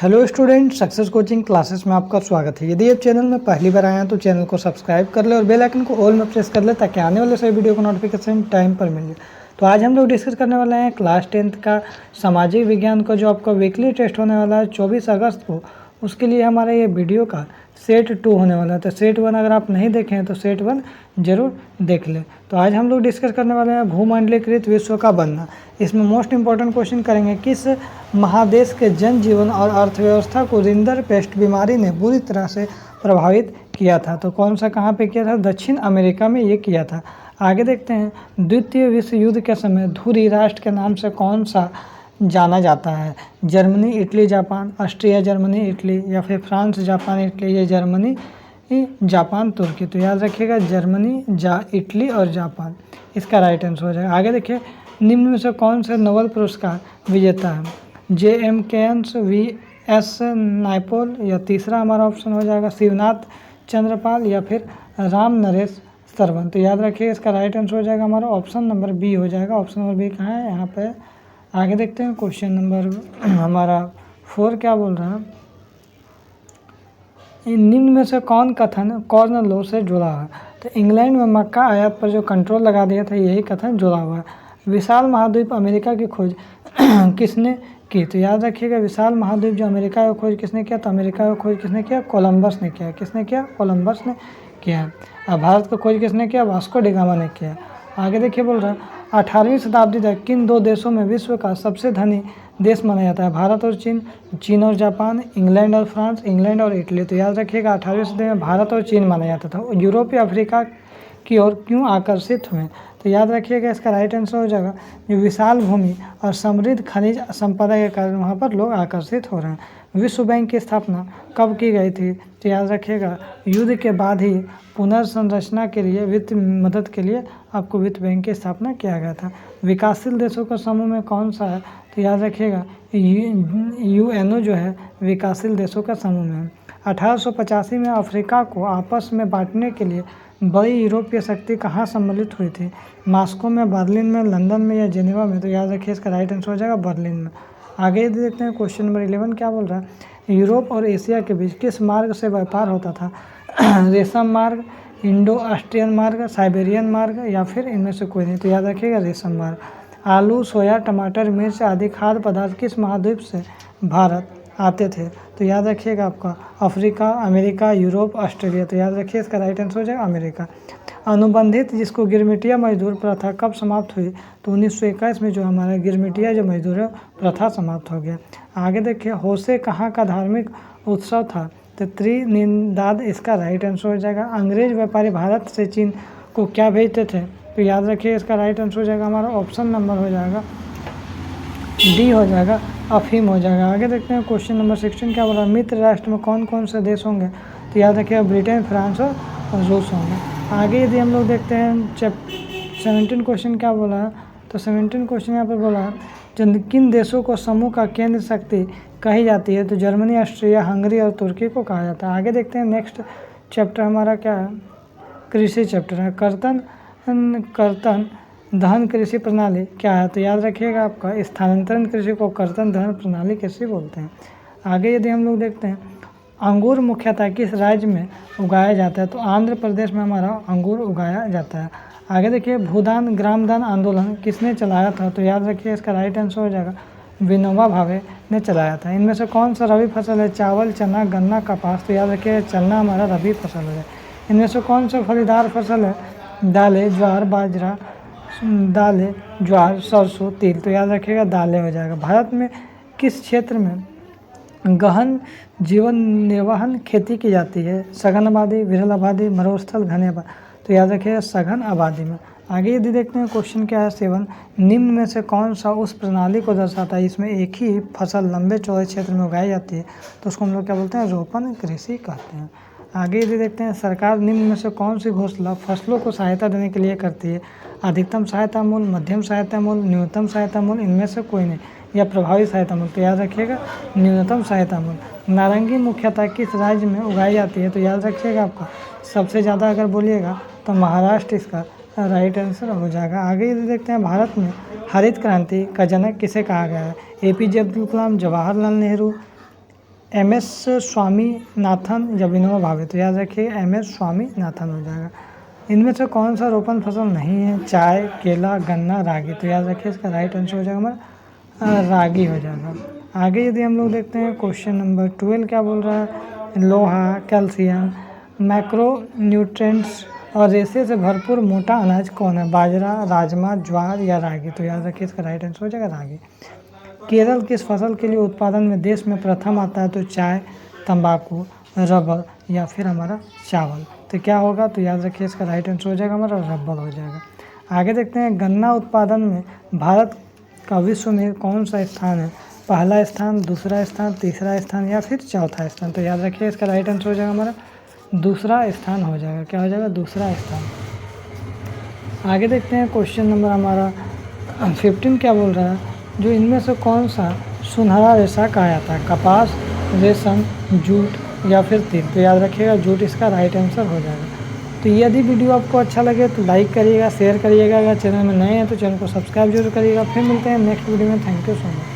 Hello student, success coaching classes में आपका स्वागत है। यदि आप चैनल में पहली बार आए हैं तो चैनल को सब्सक्राइब कर ले और बेल आइकन को ऑल में प्रेस कर ले ताकि आने वाले सभी वीडियो का नोटिफिकेशन टाइम पर मिल जाए। तो आज हम लोग डिस्कस करने वाले हैं क्लास 10th का सामाजिक विज्ञान का जो आपका वीकली टेस्ट होने वाला है 24 अगस्त को। उसके लिए हमारा ये वीडियो का सेट 2 होने वाला है। तो सेट 1 अगर आप नहीं देखे हैं तो सेट 1 जरूर देख लें। तो आज हम लोग डिस्कस करने वाले हैं भूमंडलीकृत विश्व का बनना। इसमें मोस्ट इंपॉर्टेंट क्वेश्चन करेंगे, किस महादेश के जनजीवन और अर्थव्यवस्था को रिंडरपेस्ट बीमारी ने बुरी तरह से प्रभावित किया था। तो कौन सा कहाँ पे किया था? दक्षिण अमेरिका में ये किया था। आगे देखते हैं, द्वितीय विश्व युद्ध के समय धुरी राष्ट्र के नाम से कौन सा जाना जाता है? Germany, Italy, Japan, Austria, Germany, Italy, या फिर फ्रांस, जापान, इटली, या जर्मनी, जापान, तुर्की। तो याद रखिएगा जर्मनी, इटली और जापान इसका राइट आंसर हो जाएगा। आगे देखिए, निम्न में से कौन से नोबेल पुरस्कार विजेता है? J.M. Keynes, V.S. नायपॉल, या तीसरा हमारा ऑप्शन हो जाएगा शिवनाथ चंद्रपाल, या फिर राम नरेश सरवन। तो याद रखिए इसका राइट आंसर हो जाएगा हमारा ऑप्शन नंबर बी हो जाएगा। ऑप्शन नंबर बी कहाँ है? यहाँ पे। आगे देखते हैं क्वेश्चन नंबर हमारा 4 क्या बोल रहा है? निम्न में से कौन कथन कॉर्न लॉ से जुड़ा है? तो इंग्लैंड में मक्का आयात पर जो कंट्रोल लगा दिया था यही कथन जुड़ा हुआ है। विशाल महाद्वीप अमेरिका की खोज किसने की? तो याद रखिएगा विशाल महाद्वीप जो अमेरिका की खोज किसने किया? तो अमेरिका की खोज किसने किया? कोलंबस ने किया। किसने किया? कोलंबस ने किया। अब भारत की खोज किसने किया? वास्को डी गामा ने किया। आगे देखिए बोल रहा है, 18वीं शताब्दी तक किन दो देशों में विश्व का सबसे धनी देश माना जाता है? भारत और चीन, चीन और जापान, इंग्लैंड और फ्रांस, इंग्लैंड और इटली। तो याद रखिएगा 18वीं सदी में भारत और चीन माना जाता था। यूरोप या अफ्रीका की ओर क्यों आकर्षित हुए? तो याद रखिएगा इसका राइट आंसर हो जाएगा जो विशाल भूमि और समृद्ध खनिज संपदा के कारण वहाँ पर लोग आकर्षित हो रहे हैं। विश्व बैंक की स्थापना कब की गई थी? तो याद रखिएगा युद्ध के बाद ही पुनर्संरचना के लिए, वित्त मदद के लिए आपको विश्व बैंक की स्थापना किया गया था। विकासशील देशों का समूह में कौन सा है? तो याद रखिएगा UNO जो है विकासशील देशों का समूह में है। 1885 में अफ्रीका को आपस में बांटने के लिए बड़ी यूरोपीय शक्ति कहाँ सम्मिलित हुई थी? मॉस्को में, बर्लिन में, लंदन में, या जेनेवा में? तो याद रखिए इसका राइट आंसर हो जाएगा बर्लिन में। आगे देखते हैं क्वेश्चन नंबर 11 क्या बोल रहा है? यूरोप और एशिया के बीच किस मार्ग से व्यापार होता था? रेशम मार्ग, इंडो ऑस्ट्रियन मार्ग, साइबेरियन मार्ग, या फिर इनमें से कोई नहीं? तो याद रखिएगा रेशम मार्ग। आलू, सोया, टमाटर, मिर्च आदि खाद्य पदार्थ किस महाद्वीप से भारत आते थे? तो याद रखिएगा आपका अफ्रीका, अमेरिका, यूरोप, ऑस्ट्रेलिया। तो याद रखिए इसका राइट आंसर हो जाएगा अमेरिका। अनुबंधित जिसको गिरमिटिया मजदूर प्रथा कब समाप्त हुई? तो 1921 में जो हमारा गिरमिटिया जो मजदूर है प्रथा समाप्त हो गया। आगे देखिए, होसे कहाँ का धार्मिक उत्सव था? तो त्रिनिदाद इसका राइट आंसर हो जाएगा। अंग्रेज व्यापारी भारत से चीन को क्या भेजते थे? तो याद रखिए इसका राइट आंसर हो जाएगा हमारा ऑप्शन नंबर हो जाएगा डी हो जाएगा, अफीम हो जाएगा। आगे देखते हैं क्वेश्चन नंबर 16 क्या बोला? मित्र राष्ट्र में कौन कौन से देश होंगे? तो याद रखिएगा ब्रिटेन, फ्रांस और रूस होंगे। आगे यदि हम लोग देखते हैं 17 क्वेश्चन क्या बोला है? तो 17 क्वेश्चन यहाँ पर बोला है, किन देशों को समूह का केंद्र शक्ति कही जाती है? तो जर्मनी, ऑस्ट्रिया, हंगरी और तुर्की को कहा जाता है। आगे देखते हैं नेक्स्ट चैप्टर हमारा क्या है? कृषि चैप्टर है। कर्तन दहन कृषि प्रणाली क्या है? तो याद रखिएगा आपका स्थानांतरण कृषि को कर्तन दहन प्रणाली कृषि बोलते हैं। आगे यदि हम लोग देखते हैं, अंगूर मुख्यतः किस राज्य में उगाया जाता है? तो आंध्र प्रदेश में हमारा अंगूर उगाया जाता है। आगे देखिए, भूदान ग्रामदान आंदोलन किसने चलाया था? तो याद रखिए इसका राइट आंसर हो जाएगा विनोबा भावे ने चलाया था। इनमें से कौन सा रबी फसल है? चावल, चना, गन्ना, कपास। तो याद रखिए चना हमारा रबी फसल है। इनमें से कौन सा फलीदार फसल है? दालें, ज्वार, बाजरा, दालें, ज्वार, सरसों, तिल। तो याद रखिएगा दालें हो जाएगा। भारत में किस क्षेत्र में गहन जीवन निर्वाहन खेती की जाती है? सघन आबादी, विरल आबादी, मरुस्थल, घने आबादी। तो याद रखिएगा सघन आबादी में। आगे यदि देखते हैं क्वेश्चन क्या है 7, निम्न में से कौन सा उस प्रणाली को दर्शाता है इसमें एक ही फसल लंबे चौड़े क्षेत्र में उगाई जाती है? तो उसको हम लोग क्या बोलते हैं? रोपण कृषि कहते हैं। आगे यदि देखते हैं, सरकार निम्न में से कौन सी घोषणा फसलों को सहायता देने के लिए करती है? अधिकतम सहायता मूल्य, मध्यम सहायता मूल्य, न्यूनतम सहायता मूल्य, इनमें से कोई नहीं, या प्रभावी सहायता मूल्य। तो याद रखिएगा न्यूनतम सहायता मूल्य। नारंगी मुख्यतः किस राज्य में उगाई जाती है? तो याद रखिएगा आपका सबसे ज़्यादा अगर बोलिएगा तो महाराष्ट्र इसका राइट आंसर हो जाएगा। आगे यदि देखते हैं, भारत में हरित क्रांति का जनक किसे कहा गया है? APJ अब्दुल कलाम, जवाहरलाल नेहरू, MS स्वामीनाथन या विनोबा भावे, तो याद रखिए MS स्वामीनाथन हो जाएगा। इनमें से कौन सा रोपण फसल नहीं है? चाय, केला, गन्ना, रागी, तो याद रखिए इसका राइट आंसर हो जाएगा हमारा रागी हो जाएगा। आगे यदि हम लोग देखते हैं क्वेश्चन नंबर 12 क्या बोल रहा है, लोहा, कैल्शियम, मैक्रो न्यूट्रेंट्स और रेशे से भरपूर मोटा अनाज कौन है? बाजरा, राजमा, ज्वार या रागी, तो याद रखिए इसका राइट आंसर हो जाएगा रागी। केरल किस फसल के लिए उत्पादन में देश में प्रथम आता है? तो चाय, तंबाकू, रबर या फिर हमारा चावल, तो क्या होगा? तो याद रखिए इसका राइट आंसर हो जाएगा हमारा रबर हो जाएगा। आगे देखते हैं गन्ना उत्पादन में भारत का विश्व में कौन सा स्थान है? पहला स्थान, दूसरा स्थान, तीसरा स्थान या फिर चौथा स्थान, तो याद रखिए इसका राइट आंसर हो जाएगा हमारा दूसरा स्थान हो जाएगा। क्या हो जाएगा? दूसरा स्थान। आगे देखते हैं क्वेश्चन नंबर हमारा 15 क्या बोल रहा है, जो इनमें से कौन सा सुनहरा रेशा कहा जाता है? कपास, रेशम, जूट या फिर तिल, तो याद रखिएगा जूट इसका राइट आंसर हो जाएगा। तो यदि वीडियो आपको अच्छा लगे तो लाइक करिएगा, शेयर करिएगा, अगर चैनल में नए हैं तो चैनल को सब्सक्राइब जरूर करिएगा। फिर मिलते हैं नेक्स्ट वीडियो में। Thank you so much.